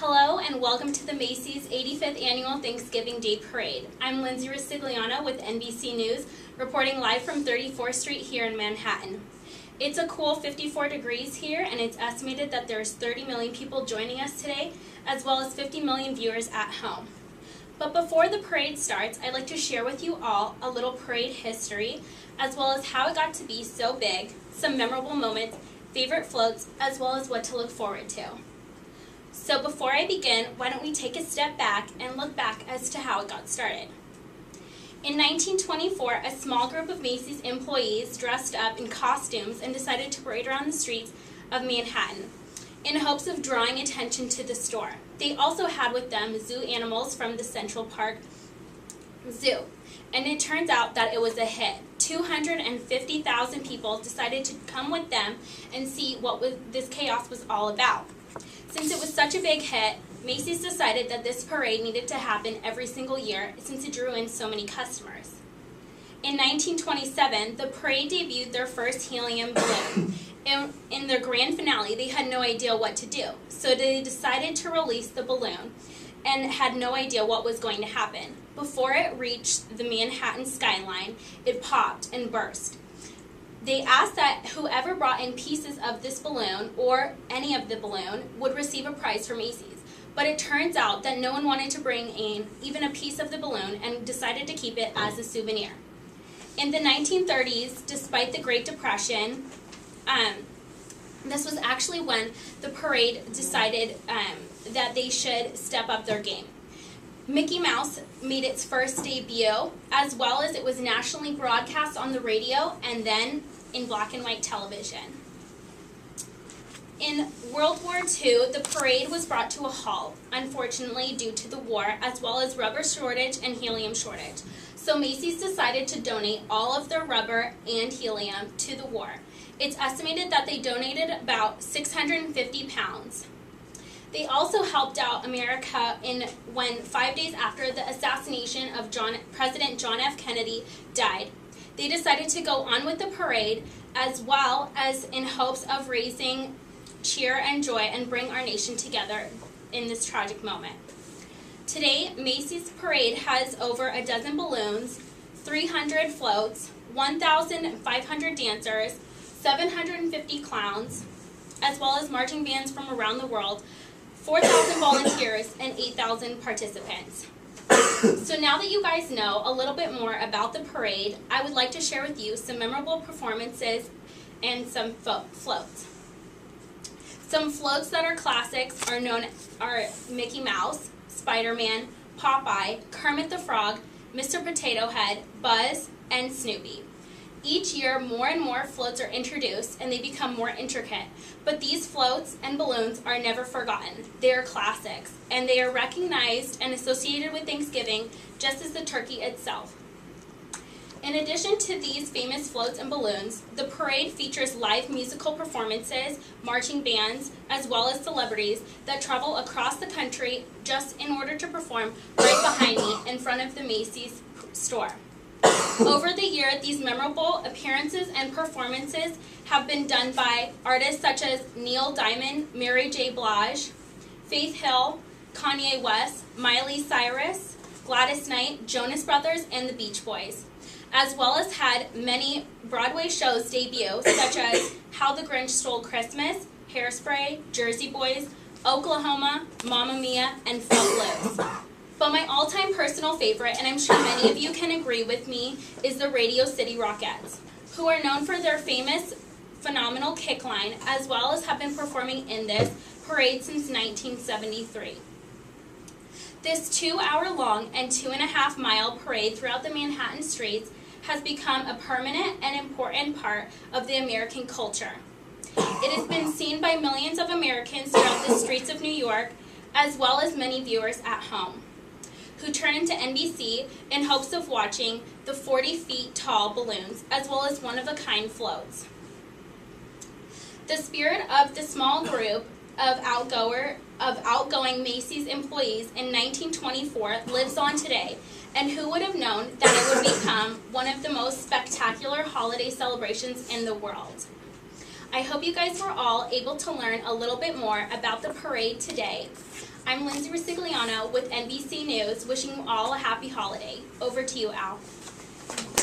Hello and welcome to the Macy's 85th Annual Thanksgiving Day Parade. I'm Lindsay Ricigliano with NBC News, reporting live from 34th Street here in Manhattan. It's a cool 54 degrees here, and it's estimated that there's 30 million people joining us today, as well as 50 million viewers at home. But before the parade starts, I'd like to share with you all a little parade history, as well as how it got to be so big, some memorable moments, favorite floats, as well as what to look forward to. So before I begin, why don't we take a step back and look back as to how it got started. In 1924, a small group of Macy's employees dressed up in costumes and decided to parade around the streets of Manhattan in hopes of drawing attention to the store. They also had with them zoo animals from the Central Park Zoo, and it turns out that it was a hit. 250,000 people decided to come with them and see what this chaos was all about. Since it was such a big hit, Macy's decided that this parade needed to happen every single year since it drew in so many customers. In 1927, the parade debuted their first helium balloon. In their grand finale, they had no idea what to do, so they decided to release the balloon and had no idea what was going to happen. Before it reached the Manhattan skyline, it popped and burst. They asked that whoever brought in pieces of this balloon or any of the balloon would receive a prize from Macy's. But it turns out that no one wanted to bring in even a piece of the balloon and decided to keep it as a souvenir. In the 1930s, despite the Great Depression, this was actually when the parade decided that they should step up their game. Mickey Mouse made its first debut, as well as it was nationally broadcast on the radio and then in black and white television. In World War II, the parade was brought to a halt, unfortunately due to the war, as well as rubber shortage and helium shortage. So Macy's decided to donate all of their rubber and helium to the war. It's estimated that they donated about 650 pounds. They also helped out America when 5 days after the assassination of President John F. Kennedy died. They decided to go on with the parade as well as in hopes of raising cheer and joy and bring our nation together in this tragic moment. Today, Macy's parade has over a dozen balloons, 300 floats, 1,500 dancers, 750 clowns, as well as marching bands from around the world, 4,000 volunteers, and 8,000 participants. So now that you guys know a little bit more about the parade, I would like to share with you some memorable performances and some floats. Some floats that are classics are Mickey Mouse, Spider-Man, Popeye, Kermit the Frog, Mr. Potato Head, Buzz, and Snoopy. Each year, more and more floats are introduced and they become more intricate. But these floats and balloons are never forgotten. They are classics, and they are recognized and associated with Thanksgiving just as the turkey itself. In addition to these famous floats and balloons, the parade features live musical performances, marching bands, as well as celebrities that travel across the country just in order to perform right behind me in front of the Macy's store. Over the year, these memorable appearances and performances have been done by artists such as Neil Diamond, Mary J. Blige, Faith Hill, Kanye West, Miley Cyrus, Gladys Knight, Jonas Brothers, and the Beach Boys, as well as had many Broadway shows debut, such as How the Grinch Stole Christmas, Hairspray, Jersey Boys, Oklahoma, Mamma Mia, and Footloose. But my all-time personal favorite, and I'm sure many of you can agree with me, is the Radio City Rockettes, who are known for their famous phenomenal kick line, as well as have been performing in this parade since 1973. This 2-hour-long and 2.5-mile parade throughout the Manhattan streets has become a permanent and important part of the American culture. It has been seen by millions of Americans throughout the streets of New York, as well as many viewers at home, who turn into NBC in hopes of watching the 40 feet tall balloons, as well as one-of-a-kind floats. The spirit of the small group of outgoing Macy's employees in 1924 lives on today, and who would have known that it would become one of the most spectacular holiday celebrations in the world. I hope you guys were all able to learn a little bit more about the parade today. I'm Lindsay Ricigliano with NBC News, wishing you all a happy holiday. Over to you, Al.